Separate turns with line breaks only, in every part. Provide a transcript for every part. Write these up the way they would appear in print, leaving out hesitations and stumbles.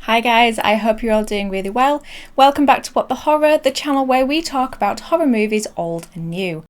Hi guys, I hope you're all doing really well. Welcome back to What the Horror, the channel where we talk about horror movies old and new.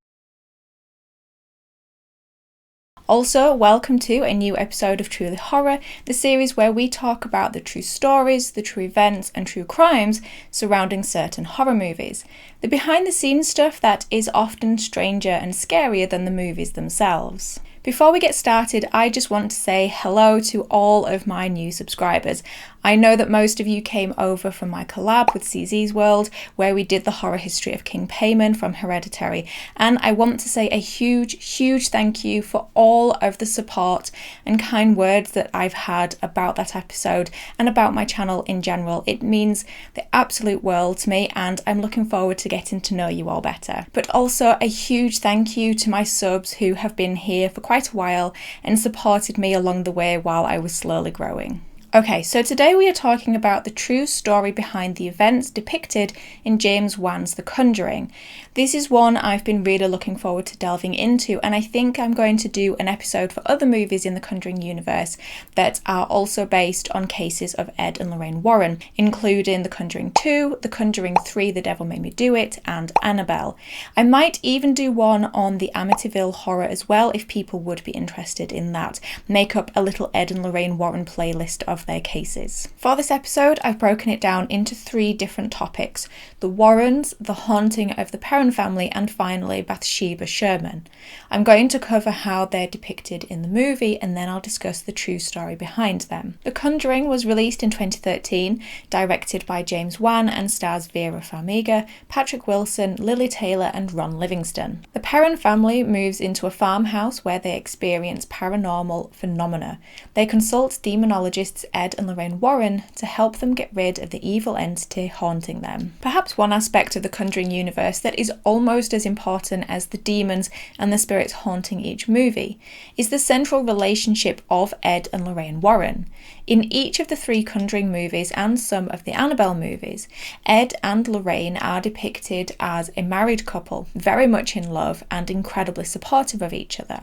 Also, welcome to a new episode of Truly Horror, the series where we talk about the true stories, the true events and true crimes surrounding certain horror movies. The behind the scenes stuff that is often stranger and scarier than the movies themselves. Before we get started, I just want to say hello to all of my new subscribers. I know that most of you came over from my collab with CZ's World, where we did the horror history of King Perron from Hereditary, and I want to say a huge thank you for all of the support and kind words that I've had about that episode and about my channel in general. It means the absolute world to me, and I'm looking forward to getting to know you all better. But also a huge thank you to my subs who have been here for quite a while and supported me along the way while I was slowly growing. Okay, so today we are talking about the true story behind the events depicted in James Wan's The Conjuring. This is one I've been really looking forward to delving into, and I think I'm going to do an episode for other movies in the Conjuring universe that are also based on cases of Ed and Lorraine Warren, including The Conjuring 2, The Conjuring 3, The Devil Made Me Do It, and Annabelle. I might even do one on the Amityville horror as well if people would be interested in that. Make up a little Ed and Lorraine Warren playlist of their cases. For this episode, I've broken it down into 3 different topics: the Warrens, the haunting of the Perron family, and finally Bathsheba Sherman. I'm going to cover how they're depicted in the movie, and then I'll discuss the true story behind them. The Conjuring was released in 2013, directed by James Wan, and stars Vera Farmiga, Patrick Wilson, Lily Taylor, and Ron Livingston. The Perron family moves into a farmhouse where they experience paranormal phenomena. They consult demonologists Ed and Lorraine Warren to help them get rid of the evil entity haunting them. Perhaps one aspect of the Conjuring universe that is almost as important as the demons and the spirits haunting each movie is the central relationship of Ed and Lorraine Warren. In each of the 3 Conjuring movies and some of the Annabelle movies, Ed and Lorraine are depicted as a married couple, very much in love and incredibly supportive of each other.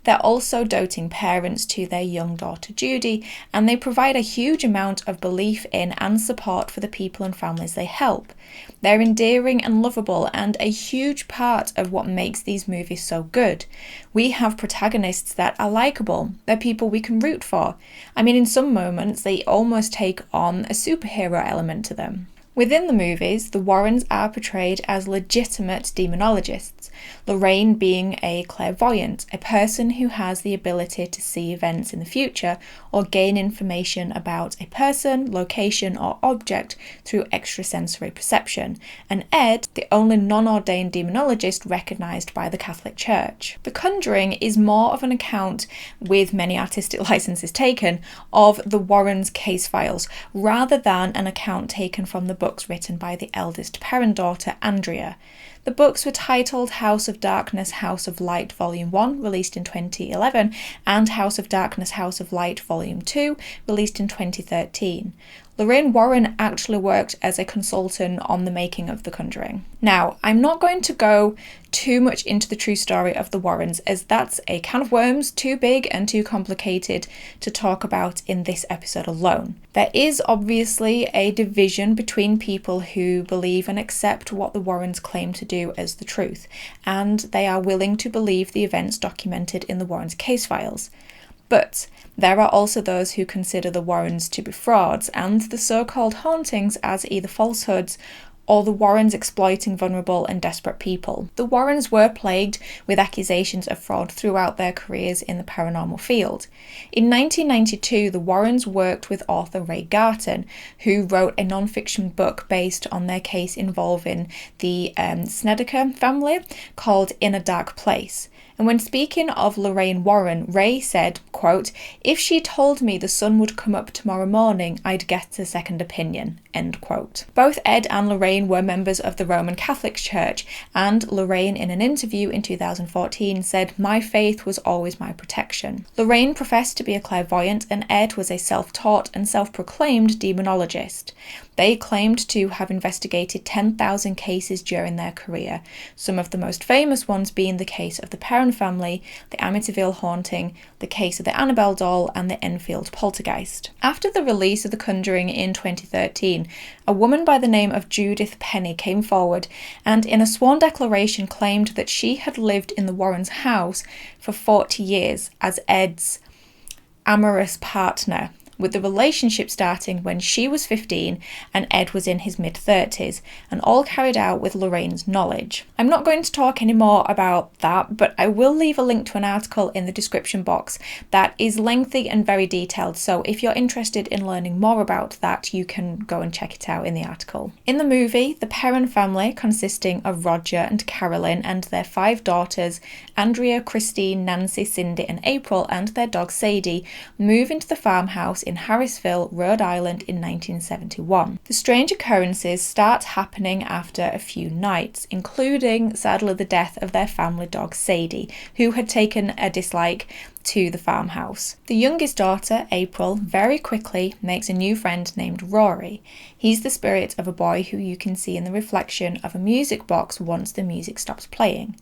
They're also doting parents to their young daughter Judy, and they provide a huge amount of belief in and support for the people and families they help. They're endearing and lovable, and a huge part of what makes these movies so good. We have protagonists that are likeable. They're people we can root for. I mean, in some moments, they almost take on a superhero element to them. Within the movies, the Warrens are portrayed as legitimate demonologists, Lorraine being a clairvoyant, a person who has the ability to see events in the future or gain information about a person, location, or object through extrasensory perception, and Ed, the only non-ordained demonologist recognised by the Catholic Church. The Conjuring is more of an account, with many artistic licenses taken, of the Warrens' case files, rather than an account taken from the books written by the eldest Perron daughter, Andrea. The books were titled House of Darkness, House of Light Volume 1, released in 2011, and House of Darkness, House of Light Volume 2, released in 2013. Lorraine Warren actually worked as a consultant on the making of The Conjuring. Now, I'm not going to go too much into the true story of the Warrens, as that's a can of worms too big and too complicated to talk about in this episode alone. There is obviously a division between people who believe and accept what the Warrens claim to do as the truth, and they are willing to believe the events documented in the Warrens' case files. But there are also those who consider the Warrens to be frauds and the so-called hauntings as either falsehoods or the Warrens exploiting vulnerable and desperate people. The Warrens were plagued with accusations of fraud throughout their careers in the paranormal field. In 1992, the Warrens worked with author Ray Garton, who wrote a non-fiction book based on their case involving the Snedeker family called In a Dark Place. And when speaking of Lorraine Warren, Ray said, quote, "If she told me the sun would come up tomorrow morning, I'd get a second opinion," end quote. Both Ed and Lorraine were members of the Roman Catholic Church, and Lorraine in an interview in 2014 said, "My faith was always my protection." Lorraine professed to be a clairvoyant, and Ed was a self-taught and self-proclaimed demonologist. They claimed to have investigated 10,000 cases during their career, some of the most famous ones being the case of the Perron Perron family, the Amityville haunting, the case of the Annabelle doll, and the Enfield poltergeist. After the release of The Conjuring in 2013, a woman by the name of Judith Penny came forward and in a sworn declaration claimed that she had lived in the Warrens' house for 40 years as Ed's amorous partner, with the relationship starting when she was 15 and Ed was in his mid-30s, and all carried out with Lorraine's knowledge. I'm not going to talk any more about that, but I will leave a link to an article in the description box that is lengthy and very detailed, so if you're interested in learning more about that, you can go and check it out in the article. In the movie, the Perron family, consisting of Roger and Carolyn and their 5 daughters, Andrea, Christine, Nancy, Cindy and April, and their dog Sadie, move into the farmhouse in Harrisville, Rhode Island in 1971. The strange occurrences start happening after a few nights, including, sadly, the death of their family dog Sadie, who had taken a dislike to the farmhouse. The youngest daughter, April, very quickly makes a new friend named Rory. He's the spirit of a boy who you can see in the reflection of a music box once the music stops playing.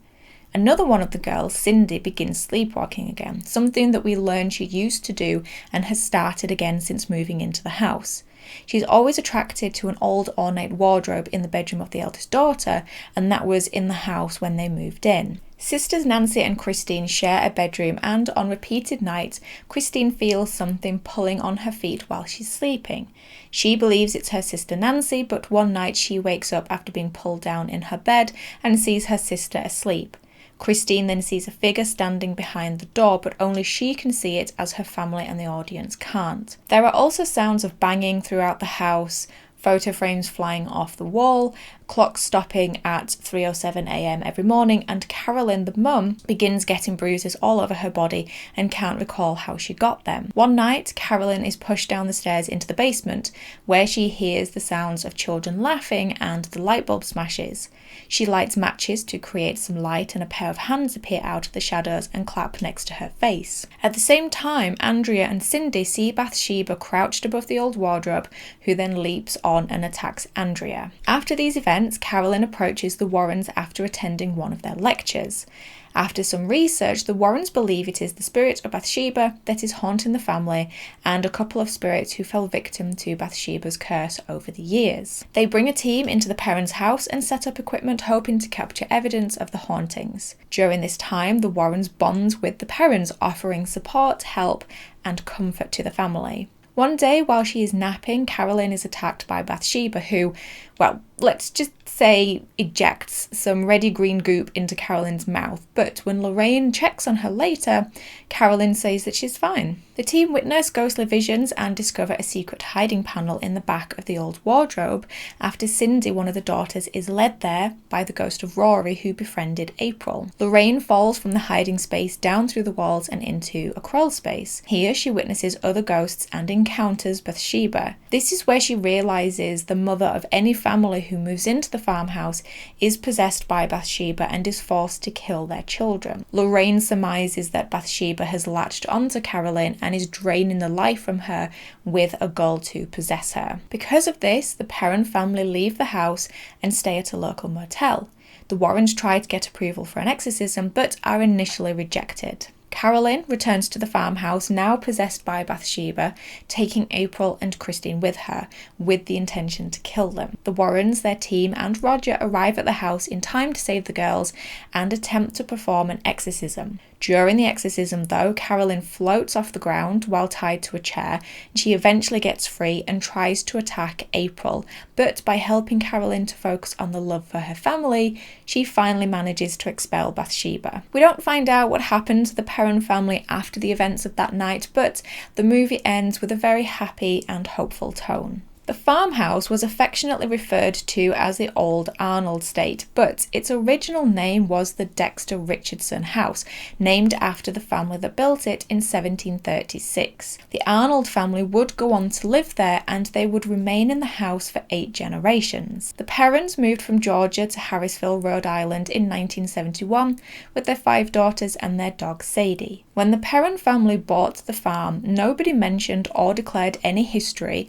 Another one of the girls, Cindy, begins sleepwalking again, something that we learn she used to do and has started again since moving into the house. She's always attracted to an old ornate wardrobe in the bedroom of the eldest daughter, and that was in the house when they moved in. Sisters Nancy and Christine share a bedroom, and on repeated nights, Christine feels something pulling on her feet while she's sleeping. She believes it's her sister Nancy, but one night she wakes up after being pulled down in her bed and sees her sister asleep. Christine then sees a figure standing behind the door, but only she can see it as her family and the audience can't. There are also sounds of banging throughout the house, photo frames flying off the wall, clocks stopping at 3:07 a.m. every morning, and Carolyn, the mum, begins getting bruises all over her body and can't recall how she got them. One night, Carolyn is pushed down the stairs into the basement, where she hears the sounds of children laughing and the light bulb smashes. She lights matches to create some light, and a pair of hands appear out of the shadows and clap next to her face. At the same time, Andrea and Cindy see Bathsheba crouched above the old wardrobe, who then leaps on and attacks Andrea. After these events, Carolyn approaches the Warrens after attending one of their lectures. After some research, the Warrens believe it is the spirit of Bathsheba that is haunting the family, and a couple of spirits who fell victim to Bathsheba's curse over the years. They bring a team into the Perrons' house and set up equipment hoping to capture evidence of the hauntings. During this time, the Warrens bond with the Perrons, offering support, help, and comfort to the family. One day, while she is napping, Carolyn is attacked by Bathsheba, who, well, let's just say ejects some reddy green goop into Carolyn's mouth, but when Lorraine checks on her later, Carolyn says that she's fine. The team witness ghostly visions and discover a secret hiding panel in the back of the old wardrobe after Cindy, one of the daughters, is led there by the ghost of Rory, who befriended April. Lorraine falls from the hiding space down through the walls and into a crawl space. Here she witnesses other ghosts and encounters Bathsheba. This is where she realizes the mother of any family who moves into the farmhouse is possessed by Bathsheba and is forced to kill their children. Lorraine surmises that Bathsheba has latched onto Carolyn and is draining the life from her with a goal to possess her. Because of this, the Perron family leave the house and stay at a local motel. The Warrens try to get approval for an exorcism, but are initially rejected. Carolyn returns to the farmhouse, now possessed by Bathsheba, taking April and Christine with her, with the intention to kill them. The Warrens, their team, and Roger arrive at the house in time to save the girls and attempt to perform an exorcism. During the exorcism, though, Carolyn floats off the ground while tied to a chair, and she eventually gets free and tries to attack April, but by helping Carolyn to focus on the love for her family, she finally manages to expel Bathsheba. We don't find out what happened to the Perron family after the events of that night, but the movie ends with a very happy and hopeful tone. The farmhouse was affectionately referred to as the Old Arnold State, but its original name was the Dexter Richardson House, named after the family that built it in 1736. The Arnold family would go on to live there, and they would remain in the house for 8 generations. The Perrons moved from Georgia to Harrisville, Rhode Island in 1971 with their 5 daughters and their dog Sadie. When the Perron family bought the farm, nobody mentioned or declared any history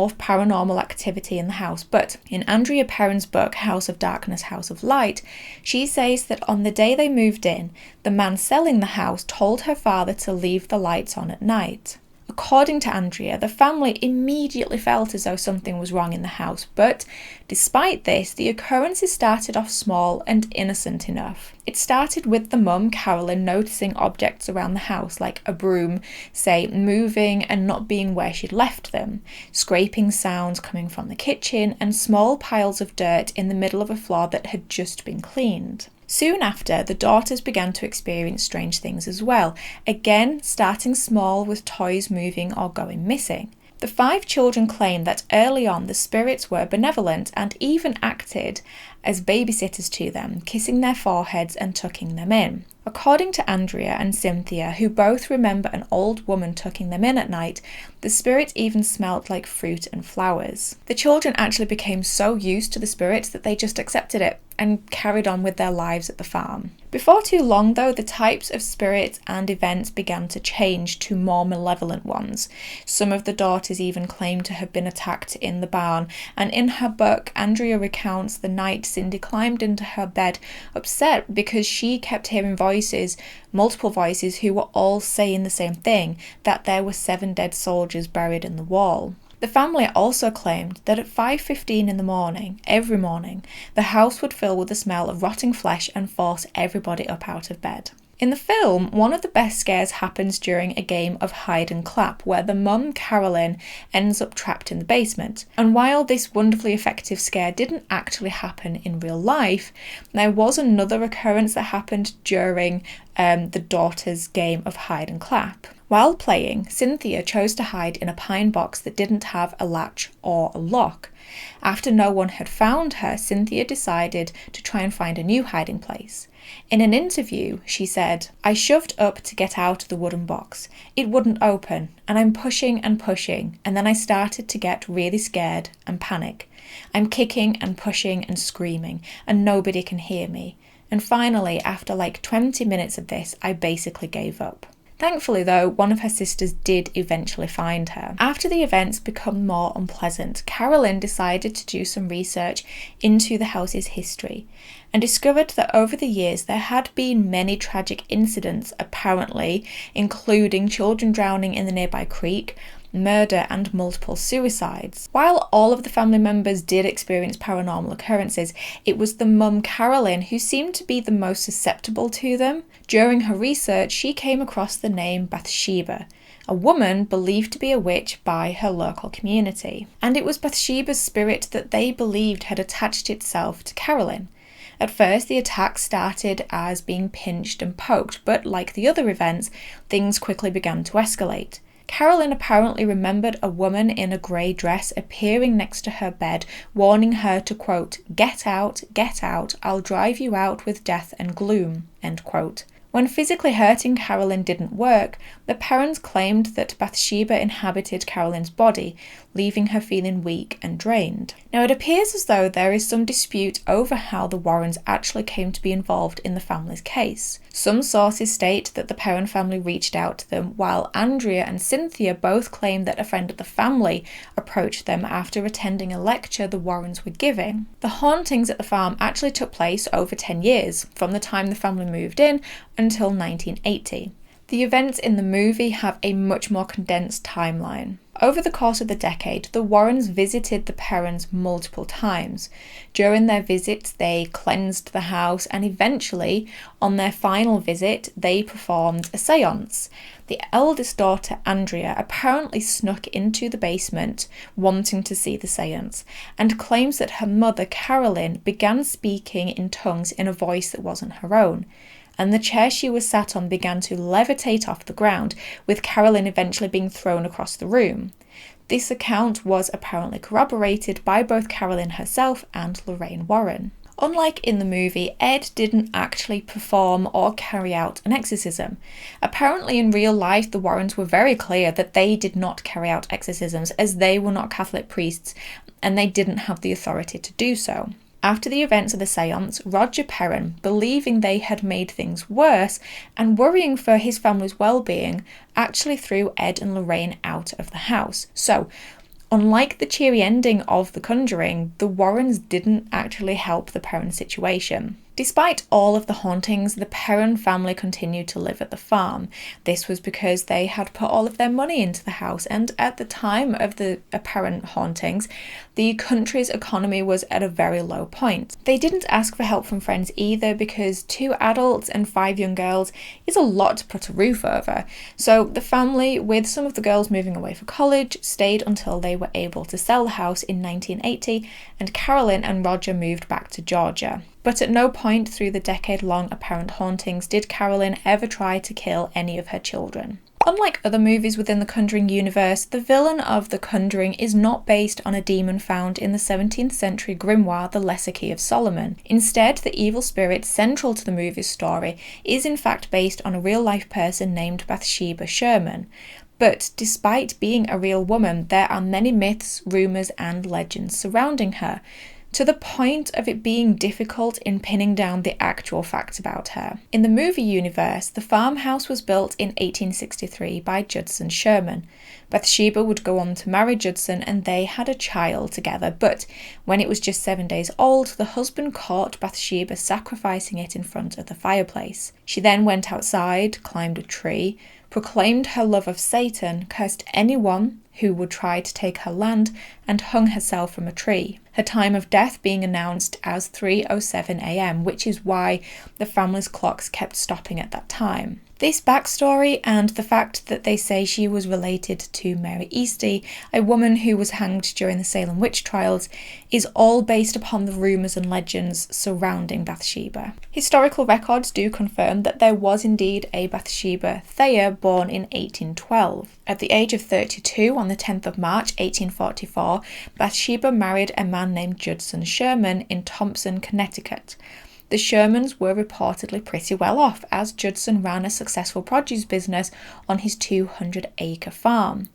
of paranormal activity in the house, but in Andrea Perron's book, House of Darkness, House of Light, she says that on the day they moved in, the man selling the house told her father to leave the lights on at night. According to Andrea, the family immediately felt as though something was wrong in the house, but despite this, the occurrences started off small and innocent enough. It started with the mum, Carolyn, noticing objects around the house, like a broom, say, moving and not being where she'd left them, scraping sounds coming from the kitchen, and small piles of dirt in the middle of a floor that had just been cleaned. Soon after, the daughters began to experience strange things as well, again starting small with toys moving or going missing. The 5 children claimed that early on the spirits were benevolent and even acted as babysitters to them, kissing their foreheads and tucking them in. According to Andrea and Cynthia, who both remember an old woman tucking them in at night, the spirit even smelled like fruit and flowers. The children actually became so used to the spirits that they just accepted it and carried on with their lives at the farm. Before too long, though, the types of spirits and events began to change to more malevolent ones. Some of the daughters even claimed to have been attacked in the barn, and in her book, Andrea recounts the night Cindy climbed into her bed, upset because she kept hearing voices, multiple voices, who were all saying the same thing, that there were 7 dead soldiers buried in the wall. The family also claimed that at 5:15 in the morning, every morning, the house would fill with the smell of rotting flesh and force everybody up out of bed. In the film, one of the best scares happens during a game of hide and clap, where the mum, Carolyn, ends up trapped in the basement. And while this wonderfully effective scare didn't actually happen in real life, there was another occurrence that happened during the daughters' game of hide and clap. While playing, Cynthia chose to hide in a pine box that didn't have a latch or a lock. After no one had found her, Cynthia decided to try and find a new hiding place. In an interview, she said, "I shoved up to get out of the wooden box. It wouldn't open, and I'm pushing and pushing, and then I started to get really scared and panic. I'm kicking and pushing and screaming, and nobody can hear me. And finally, after like 20 minutes of this, I basically gave up." Thankfully, though, one of her sisters did eventually find her. After the events become more unpleasant, Carolyn decided to do some research into the house's history and discovered that over the years there had been many tragic incidents, apparently, including children drowning in the nearby creek, murder and multiple suicides. While all of the family members did experience paranormal occurrences, it was the mum, Carolyn, who seemed to be the most susceptible to them. During her research, she came across the name Bathsheba, a woman believed to be a witch by her local community. And it was Bathsheba's spirit that they believed had attached itself to Carolyn. At first, the attack started as being pinched and poked, but like the other events, things quickly began to escalate. Carolyn apparently remembered a woman in a grey dress appearing next to her bed, warning her to, quote, get out, I'll drive you out with death and gloom," end quote. When physically hurting Carolyn didn't work, the Perrons claimed that Bathsheba inhabited Carolyn's body, leaving her feeling weak and drained. Now, it appears as though there is some dispute over how the Warrens actually came to be involved in the family's case. Some sources state that the Perron family reached out to them, while Andrea and Cynthia both claim that a friend of the family approached them after attending a lecture the Warrens were giving. The hauntings at the farm actually took place over 10 years, from the time the family moved in until 1980. The events in the movie have a much more condensed timeline. Over the course of the decade, the Warrens visited the Perrons multiple times. During their visits, they cleansed the house, and eventually, on their final visit, they performed a séance. The eldest daughter, Andrea, apparently snuck into the basement, wanting to see the séance, and claims that her mother, Carolyn, began speaking in tongues in a voice that wasn't her own, and the chair she was sat on began to levitate off the ground, with Carolyn eventually being thrown across the room. This account was apparently corroborated by both Carolyn herself and Lorraine Warren. Unlike in the movie, Ed didn't actually perform or carry out an exorcism. Apparently in real life, the Warrens were very clear that they did not carry out exorcisms, as they were not Catholic priests and they didn't have the authority to do so. After the events of the séance, Roger Perron, believing they had made things worse and worrying for his family's well-being, actually threw Ed and Lorraine out of the house. So, Unlike the cheery ending of The Conjuring, the Warrens didn't actually help the Perron situation. Despite all of the hauntings, the Perron family continued to live at the farm. This was because they had put all of their money into the house, and at the time of the apparent hauntings, the country's economy was at a very low point. They didn't ask for help from friends either, because 2 adults and 5 young girls is a lot to put a roof over. So the family, with some of the girls moving away for college, stayed until they were able to sell the house in 1980, and Carolyn and Roger moved back to Georgia. But at no point through the decade-long apparent hauntings did Carolyn ever try to kill any of her children. Unlike other movies within the Conjuring universe, the villain of The Conjuring is not based on a demon found in the 17th century grimoire The Lesser Key of Solomon. Instead, the evil spirit central to the movie's story is in fact based on a real-life person named Bathsheba Sherman. But despite being a real woman, there are many myths, rumours and legends surrounding her, to the point of it being difficult in pinning down the actual facts about her. In the movie universe, the farmhouse was built in 1863 by Judson Sherman. Bathsheba would go on to marry Judson and they had a child together, but when it was just 7 days old, the husband caught Bathsheba sacrificing it in front of the fireplace. She then went outside, climbed a tree, proclaimed her love of Satan, cursed anyone who would try to take her land, and hung herself from a tree. Her time of death being announced as 3:07 a.m, which is why the family's clocks kept stopping at that time. This backstory and the fact that they say she was related to Mary Easty, a woman who was hanged during the Salem witch trials, is all based upon the rumours and legends surrounding Bathsheba. Historical records do confirm that there was indeed a Bathsheba Thayer born in 1812. At the age of 32, on the 10th of March 1844, Bathsheba married a man named Judson Sherman in Thompson, Connecticut. The Shermans were reportedly pretty well off, as Judson ran a successful produce business on his 200-acre farm.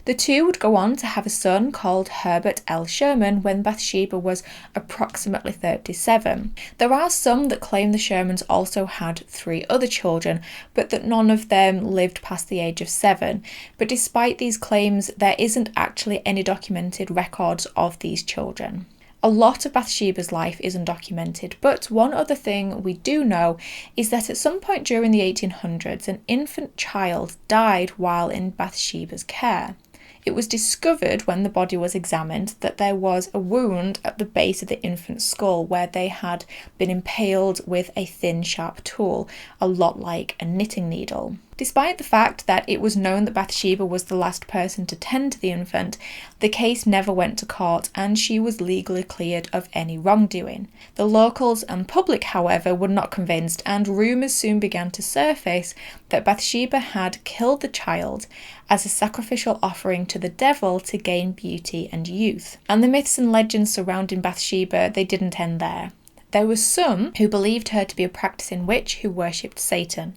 The two would go on to have a son called Herbert L. Sherman when Bathsheba was approximately 37. There are some that claim the Shermans also had 3 other children, but that none of them lived past the age of 7. But despite these claims, there isn't actually any documented records of these children. A lot of Bathsheba's life is undocumented, but one other thing we do know is that at some point during the 1800s, an infant child died while in Bathsheba's care. It was discovered when the body was examined that there was a wound at the base of the infant's skull where they had been impaled with a thin, sharp tool, a lot like a knitting needle. Despite the fact that it was known that Bathsheba was the last person to tend to the infant, the case never went to court and she was legally cleared of any wrongdoing. The locals and public, however, were not convinced, and rumours soon began to surface that Bathsheba had killed the child as a sacrificial offering to the devil to gain beauty and youth. And the myths and legends surrounding Bathsheba, they didn't end there. There were some who believed her to be a practicing witch who worshipped Satan.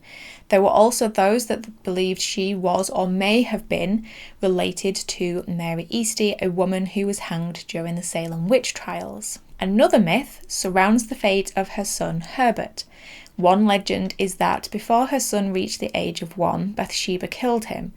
There were also those that believed she was or may have been related to Mary Easty, a woman who was hanged during the Salem witch trials. Another myth surrounds the fate of her son Herbert. One legend is that before her son reached the age of 1, Bathsheba killed him.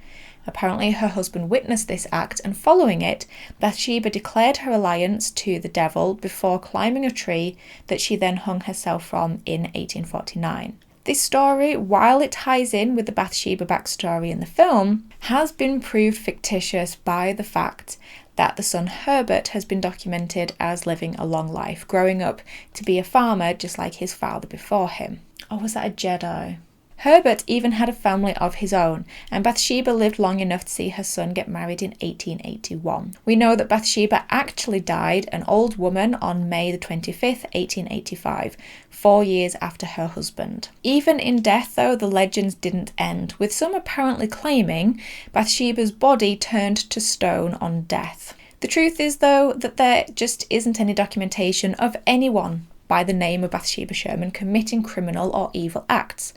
Apparently her husband witnessed this act, and following it, Bathsheba declared her alliance to the devil before climbing a tree that she then hung herself from in 1849. This story, while it ties in with the Bathsheba backstory in the film, has been proved fictitious by the fact that the son Herbert has been documented as living a long life, growing up to be a farmer just like his father before him. Oh, was that a Jedi? Herbert even had a family of his own, and Bathsheba lived long enough to see her son get married in 1881. We know that Bathsheba actually died an old woman on May the 25th, 1885, 4 years after her husband. Even in death, though, the legends didn't end, with some apparently claiming Bathsheba's body turned to stone on death. The truth is, though, that there just isn't any documentation of anyone by the name of Bathsheba Sherman committing criminal or evil acts.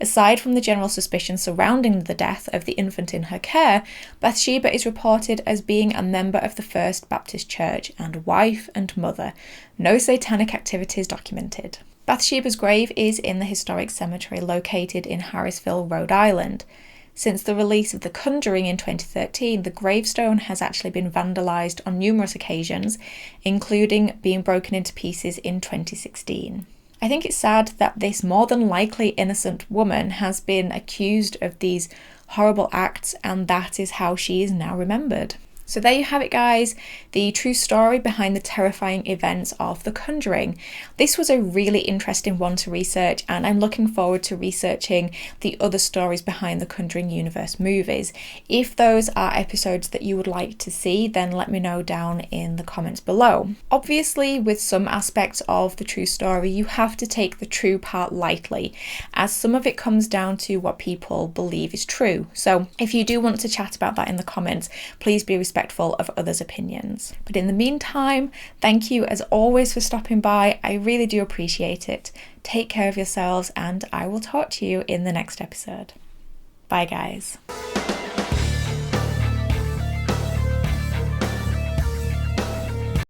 Aside from the general suspicion surrounding the death of the infant in her care, Bathsheba is reported as being a member of the First Baptist Church and wife and mother. No satanic activities documented. Bathsheba's grave is in the historic cemetery located in Harrisville, Rhode Island. Since the release of The Conjuring in 2013, the gravestone has actually been vandalised on numerous occasions, including being broken into pieces in 2016. I think it's sad that this more than likely innocent woman has been accused of these horrible acts, and that is how she is now remembered. So there you have it, guys, the true story behind the terrifying events of The Conjuring. This was a really interesting one to research, and I'm looking forward to researching the other stories behind the Conjuring universe movies. If those are episodes that you would like to see, then let me know down in the comments below. Obviously, with some aspects of the true story, you have to take the true part lightly, as some of it comes down to what people believe is true. So if you do want to chat about that in the comments, please be respectful of others' opinions. But in the meantime, thank you as always for stopping by. I really do appreciate it. Take care of yourselves, and I will talk to you in the next episode. Bye, guys.